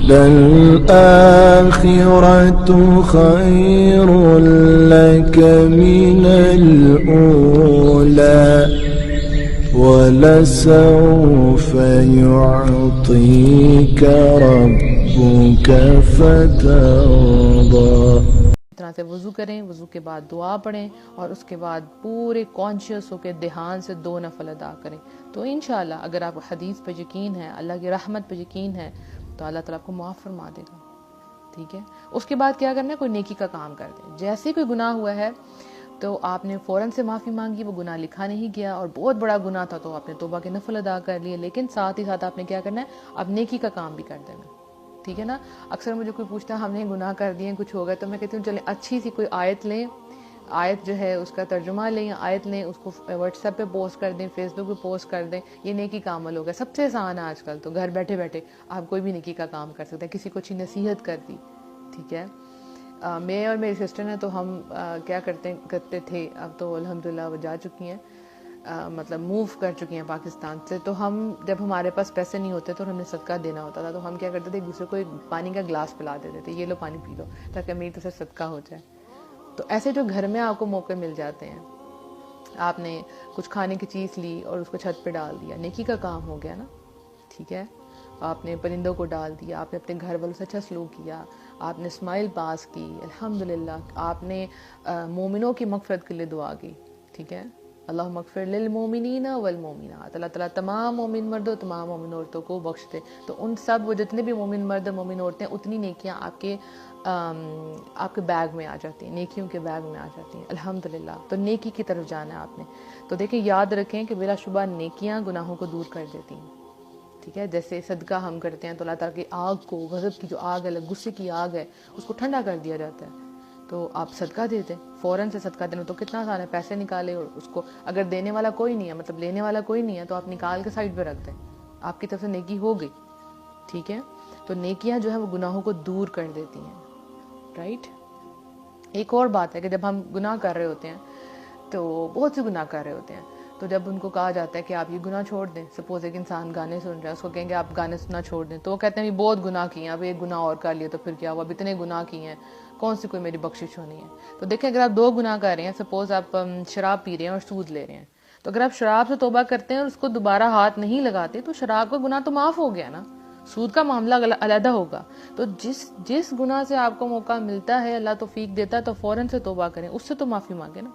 وَلَلْآخِرَةُ خَيْرٌ لَكَ مِنَ الْأُولَى وَلَسَوْفَ يُعْطِيكَ رَبُّكَ فَتَرْضَى۔ اس طرح سے وضو کریں، وضو کے بعد دعا پڑھیں اور اس کے بعد پورے کانشیس ہو کے دھیان سے 2 نفل ادا کریں، تو انشاءاللہ اگر آپ حدیث پہ یقین ہے، اللہ کی رحمت پہ یقین ہے، تو اللہ تعالیٰ آپ کو معاف فرما دے گا۔ ٹھیک ہے، اس کے بعد کیا کرنا ہے، کوئی نیکی کا کام کر دیں۔ جیسے کوئی گناہ ہوا ہے تو آپ نے فوراً سے معافی مانگی، وہ گناہ لکھا نہیں گیا اور بہت بڑا گناہ تھا تو آپ نے توبہ کے نفل ادا کر لیے، لیکن ساتھ ہی ساتھ آپ نے کیا کرنا ہے، اب نیکی کا کام بھی کر دینا۔ ٹھیک ہے نا، اکثر مجھے کوئی پوچھتا ہے ہم نے گناہ کر دیے، کچھ ہو گیا، تو میں کہتی ہوں چلیں اچھی سی کوئی آیت لیں، آیت جو ہے اس کا ترجمہ لیں، آیت لیں، اس کو واٹس ایپ پہ پوسٹ کر دیں، فیس بک پہ پوسٹ کر دیں، یہ نیکی کا عمل ہوگا۔ سب سے آسان ہے آج کل تو گھر بیٹھے بیٹھے آپ کوئی بھی نیکی کا کام کر سکتے ہیں، کسی کو اچھی نصیحت کر دی۔ ٹھیک ہے، میں اور میری سسٹر ہیں تو ہم کیا کرتے تھے، اب تو الحمدللہ وہ جا چکی ہیں، مطلب موو کر چکی ہیں پاکستان سے، تو ہم جب ہمارے پاس پیسے نہیں ہوتے تو ہمیں صدقہ دینا ہوتا تھا، تو ہم کیا کرتے تھے، ایک دوسرے کو ایک پانی کا گلاس پلا دیتے تھے، یہ لو پانی پی لو تاکہ میری طرف سے صدقہ ہو جائے۔ تو ایسے جو گھر میں آپ کو موقع مل جاتے ہیں، آپ نے کچھ کھانے کی چیز لی اور اس کو چھت پہ ڈال دیا، نیکی کا کام ہو گیا نا۔ ٹھیک ہے، آپ نے پرندوں کو ڈال دیا، آپ نے اپنے گھر والوں سے اچھا سلوک کیا، آپ نے اسمائل پاس کی، الحمدللہ آپ نے مومنوں کی مغفرت کے لیے دعا کی۔ ٹھیک ہے، اللہم اغفر للمومنین والمومنات، اللہ تعالیٰ تمام مومن مردوں تمام مومن عورتوں کو بخش دے۔ تو ان سب وہ جتنے بھی مومن مرد مومن عورتیں، اتنی نیکیاں آپ کے بیگ میں آ جاتی ہیں، نیکیوں کے بیگ میں آ جاتی ہیں، الحمدللہ۔ تو نیکی کی طرف جانا ہے آپ نے۔ تو دیکھیں، یاد رکھیں کہ بلا شبہ نیکیاں گناہوں کو دور کر دیتی ہیں۔ ٹھیک ہے، جیسے صدقہ ہم کرتے ہیں تو اللہ تعالیٰ کی آگ کو، غضب کی جو آگ ہے، غصے کی آگ ہے، اس کو ٹھنڈا کر دیا جاتا ہے۔ تو آپ صدقہ دیتے، فوراً سے صدقہ دینا تو کتنا آسان ہے، پیسے نکالے اور اس کو اگر دینے والا کوئی نہیں ہے، مطلب لینے والا کوئی نہیں ہے، تو آپ نکال کے سائڈ پہ رکھ دیں، آپ کی طرف سے نیکی ہو گئی۔ ٹھیک ہے، تو نیکیاں جو ہے وہ گناہوں کو دور کر دیتی ہیں، رائٹ۔ ایک اور بات ہے کہ جب ہم گناہ کر رہے ہوتے ہیں، تو بہت سے گناہ کر رہے ہوتے ہیں، تو جب ان کو کہا جاتا ہے کہ آپ یہ گناہ چھوڑ دیں، سپوز ایک انسان گانے سن رہا ہے، اس کو کہیں گے آپ گانے سننا چھوڑ دیں، تو وہ کہتے ہیں بہت گناہ کیے ہیں، اب ایک گناہ اور کر لیا تو پھر کیا ہوا، اب اتنے گناہ کیے ہیں، کون سی کوئی میری بخشش ہونی ہے۔ تو دیکھیں، اگر آپ 2 گناہ کر رہے ہیں، سپوز آپ شراب پی رہے ہیں اور سود لے رہے ہیں، تو اگر آپ شراب سے توبہ کرتے ہیں اور اس کو دوبارہ ہاتھ نہیں لگاتے، تو شراب کا گناہ تو معاف ہو گیا نا، سود کا معاملہ علیحدہ ہوگا۔ تو جس گناہ سے آپ کو موقع ملتا ہے، اللہ توفیق دیتا ہے، تو فوراً سے توبہ کریں، اس سے تو معافی مانگیں نا۔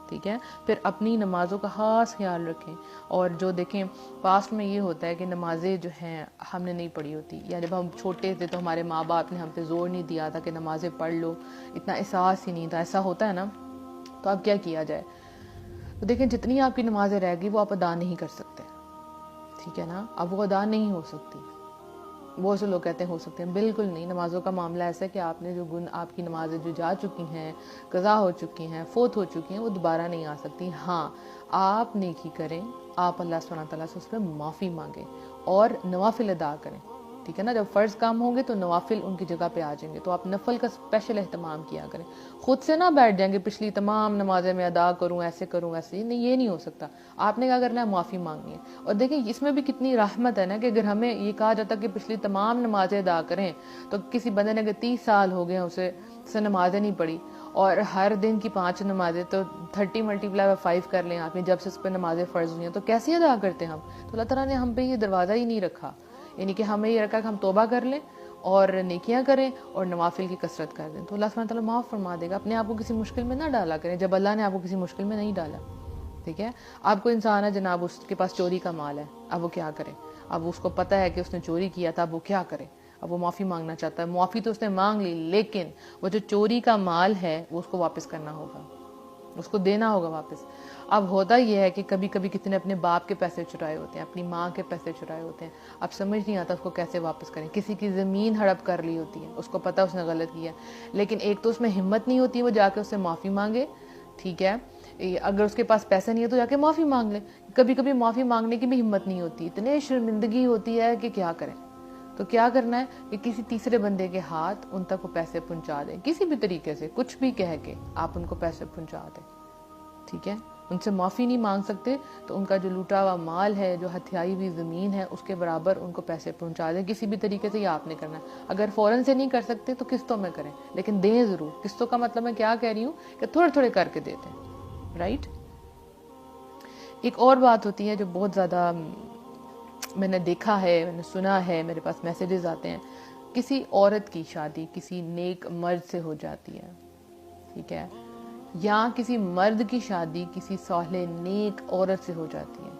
ٹھیک ہے، پھر اپنی نمازوں کا خاص خیال رکھیں، اور جو دیکھیں پاسٹ میں یہ ہوتا ہے کہ نمازیں جو ہیں ہم نے نہیں پڑھی ہوتی، یا جب ہم چھوٹے تھے تو ہمارے ماں باپ نے ہم پہ زور نہیں دیا تھا کہ نمازیں پڑھ لو، اتنا احساس ہی نہیں تھا، ایسا ہوتا ہے نا، تو اب کیا کیا جائے؟ تو دیکھیں، جتنی آپ کی نمازیں رہ گی وہ آپ ادا نہیں کر سکتے، ٹھیک ہے نا، اب وہ ادا نہیں ہو سکتی۔ بہت سے لوگ کہتے ہیں ہو سکتے ہیں، بالکل نہیں۔ نمازوں کا معاملہ ایسا ہے کہ آپ نے آپ کی نمازیں جو جا چکی ہیں، قضا ہو چکی ہیں، فوت ہو چکی ہیں، وہ دوبارہ نہیں آ سکتی۔ ہاں، آپ نیکی کریں، آپ اللہ سبحانہ تعالیٰ سے اس پہ معافی مانگیں اور نوافل ادا کریں، ٹھیک ہے نا۔ جب فرض کام ہوں گے تو نوافل ان کی جگہ پہ آ جائیں گے، تو آپ نفل کا اسپیشل اہتمام کیا کریں۔ خود سے نہ بیٹھ جائیں گے پچھلی تمام نمازیں میں ادا کروں، ایسے کروں ویسے، نہیں، یہ نہیں ہو سکتا۔ آپ نے کیا کرنا ہے، معافی مانگنی ہے۔ اور دیکھیں، اس میں بھی کتنی رحمت ہے نا، کہ اگر ہمیں یہ کہا جاتا کہ پچھلی تمام نمازیں ادا کریں، تو کسی بندے نے اگر 30 سال ہو گئے اسے نمازیں نہیں پڑھی، اور ہر دن کی 5 نمازیں، تو 30 × 5 کر لیں آپ نے، جب سے اس پہ نمازیں فرض ہوئی ہیں، تو کیسے ادا کرتے ہیں ہم؟ تو اللہ تعالیٰ نے ہم پہ یہ دروازہ ہی نہیں رکھا، یعنی کہ ہمیں یہ رکھا کہ ہم توبہ کر لیں اور نیکیاں کریں اور نوافل کی کثرت کر دیں، تو اللہ سبحانہ تعالیٰ معاف فرما دے گا۔ اپنے آپ کو کسی مشکل میں نہ ڈالا کریں جب اللہ نے آپ کو کسی مشکل میں نہیں ڈالا، ٹھیک ہے۔ آپ کو انسان ہے جناب، اس کے پاس چوری کا مال ہے، اب وہ کیا کرے؟ اب اس کو پتہ ہے کہ اس نے چوری کیا تھا، اب وہ کیا کرے؟ اب وہ معافی مانگنا چاہتا ہے، معافی تو اس نے مانگ لی، لیکن وہ جو چوری کا مال ہے وہ اس کو واپس کرنا ہوگا، اس کو دینا ہوگا واپس۔ اب ہوتا یہ ہے کہ کبھی کبھی کسی نے اپنے باپ کے پیسے چرائے ہوتے ہیں، اپنی ماں کے پیسے چرائے ہوتے ہیں، اب سمجھ نہیں آتا اس کو کیسے واپس کریں۔ کسی کی زمین ہڑپ کر لی ہوتی ہے، اس کو پتہ اس نے غلط کیا، لیکن ایک تو اس میں ہمت نہیں ہوتی وہ جا کے اس سے معافی مانگے، ٹھیک ہے۔ اگر اس کے پاس پیسے نہیں ہے تو جا کے معافی مانگ لے۔ کبھی کبھی معافی مانگنے کی بھی ہمت نہیں ہوتی، اتنے شرمندگی ہوتی ہے کہ کیا کریں۔ تو کیا کرنا ہے کہ کسی تیسرے بندے کے ہاتھ ان تک وہ پیسے پہنچا دیں، کسی بھی طریقے سے، کچھ بھی کہہ کے آپ ان کو پیسے پہنچا دیں، ٹھیک ہے۔ ان سے معافی نہیں مانگ سکتے تو ان کا جو لوٹا ہوا مال ہے، جو ہتھیائی ہوئی زمین ہے، اس کے برابر ان کو پیسے پہنچا دیں کسی بھی طریقے سے. یہ آپ نے کرنا ہے. اگر فوراً سے نہیں کر سکتے تو قسطوں میں کریں، لیکن دیں ضرور. قسطوں کا مطلب میں کیا کہہ رہی ہوں کہ تھوڑے تھوڑے کر کے دیتے ہیں. رائٹ. ایک اور بات ہوتی ہے جو بہت زیادہ میں نے دیکھا ہے، میں نے سنا ہے، میرے پاس میسیجز آتے ہیں. کسی عورت کی شادی کسی نیک مرد سے ہو جاتی ہے، ٹھیک ہے، یا کسی مرد کی شادی کسی صالح نیک عورت سے ہو جاتی ہے،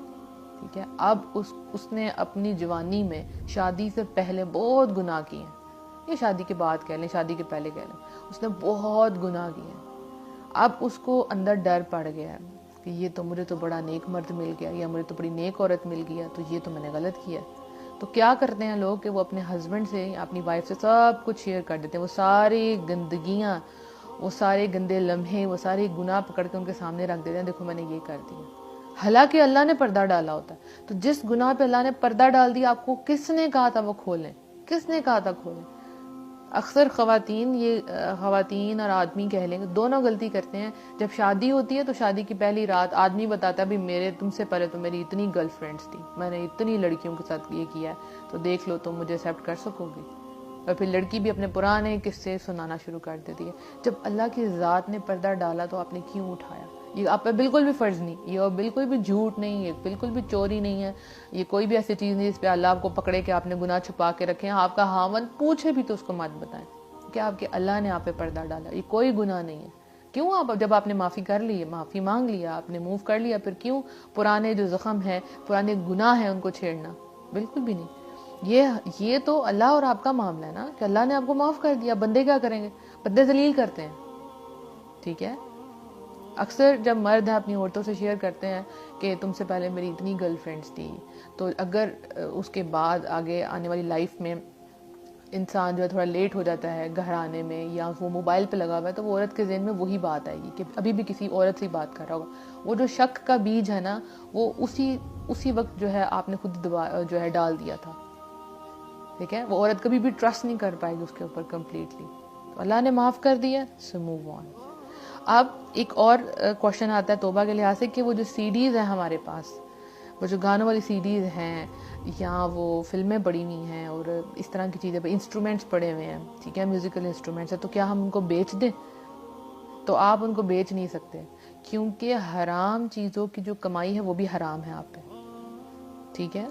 ٹھیک ہے. اب اس نے اپنی جوانی میں شادی سے پہلے بہت گناہ کیے ہیں، یہ شادی کے بعد کہہ لیں، شادی کے پہلے کہہ لیں، اس نے بہت گناہ کیے ہیں. اب اس کو اندر ڈر پڑ گیا ہے کہ یہ تو مجھے تو بڑا نیک مرد مل گیا، یا مجھے تو بڑی نیک عورت مل گیا، تو یہ تو میں نے غلط کیا. تو کیا کرتے ہیں لوگ کہ وہ اپنے ہسبینڈ سے، اپنی وائف سے سب کچھ شیئر کر دیتے ہیں. وہ ساری گندگیاں، وہ سارے گندے لمحے، وہ سارے گناہ پکڑ کے ان کے سامنے رکھ دیتے ہیں، دیکھو میں نے یہ کر دیا. حالانکہ اللہ نے پردہ ڈالا ہوتا ہے. تو جس گناہ پہ اللہ نے پردہ ڈال دیا، آپ کو کس نے کہا تھا وہ کھولیں؟ کس نے کہا تھا کھولیں؟ اکثر خواتین اور آدمی کہہ لیں گے دونوں غلطی کرتے ہیں. جب شادی ہوتی ہے تو شادی کی پہلی رات آدمی بتاتا ہے بھی تم سے پہلے تو میری اتنی گرل فرینڈز تھی، میں نے اتنی لڑکیوں کے ساتھ یہ کیا ہے، تو دیکھ لو تم مجھے ایکسیپٹ کر سکو گی. اور پھر لڑکی بھی اپنے پرانے قصے سنانا شروع کر دیتی ہے. جب اللہ کی ذات نے پردہ ڈالا تو آپ نے کیوں اٹھایا؟ یہ آپ پہ بالکل بھی فرض نہیں، یہ بالکل بھی جھوٹ نہیں، یہ بالکل بھی چوری نہیں ہے، یہ کوئی بھی ایسی چیز نہیں جس پہ اللہ آپ کو پکڑے کہ آپ نے گناہ چھپا کے رکھے ہیں. آپ کا خاوند پوچھے بھی تو اس کو مت بتائیں کہ آپ کے اللہ نے آپ پہ پردہ ڈالا. یہ کوئی گناہ نہیں ہے. کیوں جب آپ نے معافی کر لی ہے، معافی مانگ لیا، آپ نے موو کر لیا، پھر کیوں پرانے جو زخم ہیں، پرانے گناہ ہیں، ان کو چھیڑنا؟ بالکل بھی نہیں. یہ تو اللہ اور آپ کا معاملہ ہے نا کہ اللہ نے آپ کو معاف کر دیا. بندے کیا کریں گے؟ بندے ذلیل کرتے ہیں. ٹھیک ہے. اکثر جب مرد ہیں اپنی عورتوں سے شیئر کرتے ہیں کہ تم سے پہلے میری اتنی گرل فرینڈز تھی، تو اگر اس کے بعد آگے آنے والی لائف میں انسان جو ہے تھوڑا لیٹ ہو جاتا ہے گھر آنے میں، یا وہ موبائل پہ لگا ہوا ہے، تو وہ عورت کے ذہن میں وہی بات آئے گی کہ ابھی بھی کسی عورت سے بات کر رہا ہوگا. وہ جو شک کا بیج ہے نا، وہ اسی وقت جو ہے آپ نے خود جو ہے ڈال دیا تھا. ٹھیک ہے. وہ عورت کبھی بھی ٹرسٹ نہیں کر پائے گی اس کے اوپر کمپلیٹلی. تو اللہ نے معاف کر دیا، سو موو آن. اب ایک اور کوشچن آتا ہے توبہ کے لحاظ سے کہ وہ جو سی ڈیز ہیں ہمارے پاس، وہ جو گانوں والی سی ڈیز ہیں، یا وہ فلمیں پڑی ہوئی ہیں اور اس طرح کی چیزیں، انسٹرومنٹس پڑے ہوئے ہیں، ٹھیک ہے، میوزیکل انسٹرومنٹس ہیں، تو کیا ہم ان کو بیچ دیں؟ تو آپ ان کو بیچ نہیں سکتے، کیونکہ حرام چیزوں کی جو کمائی ہے وہ بھی حرام ہے آپ پہ. ٹھیک ہے.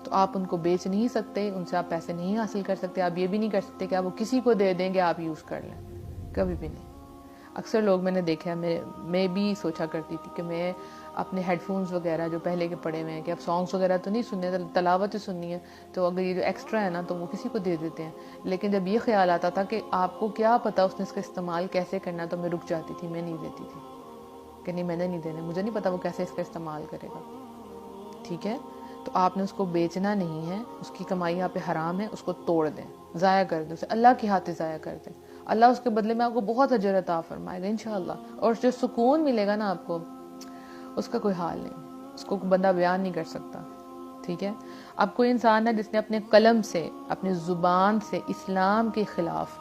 تو آپ ان کو بیچ نہیں سکتے، ان سے آپ پیسے نہیں حاصل کر سکتے. آپ یہ بھی نہیں کر سکتے کہ آپ وہ کسی کو دے دیں گے آپ یوز کر لیں، کبھی بھی نہیں. اکثر لوگ میں نے دیکھا ہے، میں بھی سوچا کرتی تھی کہ میں اپنے ہیڈ فونز وغیرہ جو پہلے کے پڑے ہوئے ہیں کہ اب سانگس وغیرہ تو نہیں سننے، تلاوت ہی سننی ہے، تو اگر یہ جو ایکسٹرا ہے نا تو وہ کسی کو دے دیتے ہیں. لیکن جب یہ خیال آتا تھا کہ آپ کو کیا پتا اس نے اس کا استعمال کیسے کرنا، تو میں رک جاتی تھی، میں نہیں دیتی تھی کہ نہیں میں نے نہیں دینے، مجھے نہیں پتا وہ کیسے اس کا استعمال کرے گا. ٹھیک ہے. تو آپ نے اس کو بیچنا نہیں ہے، اس کی کمائی آپ پہ حرام ہے، اس کو توڑ دیں، ضائع کر دیں، اسے اللہ کے ہاتھ ضائع کر دیں. اللہ اس کے بدلے میں آپ کو بہت اجر عطا فرمائے گا انشاءاللہ. اور جو سکون ملے گا نا آپ کو، اس کا کوئی حال نہیں، اس کو بندہ بیان نہیں کر سکتا. ٹھیک ہے. اب کوئی انسان ہے جس نے اپنے قلم سے، اپنے زبان سے اسلام کے خلاف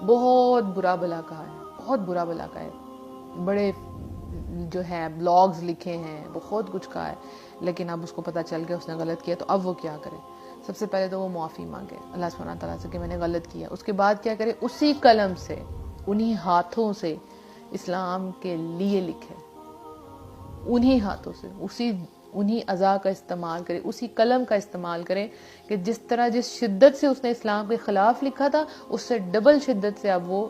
بہت برا بھلا کہا ہے، بہت برا بھلا کہا ہے، بڑے جو ہے بلاگز لکھے ہیں، بہت کچھ کہا ہے، لیکن اب اس کو پتہ چل گیا اس نے غلط کیا. تو اب وہ کیا کرے؟ سب سے پہلے تو وہ معافی مانگے اللہ سبحانہ تعالیٰ سے کہ میں نے غلط کیا. اس کے بعد کیا کرے؟ اسی قلم سے، انہی ہاتھوں سے اسلام کے لیے لکھے، انہی ہاتھوں سے، انہی اعضاء کا استعمال کرے، اسی قلم کا استعمال کرے کہ جس طرح جس شدت سے اس نے اسلام کے خلاف لکھا تھا، اس سے ڈبل شدت سے اب وہ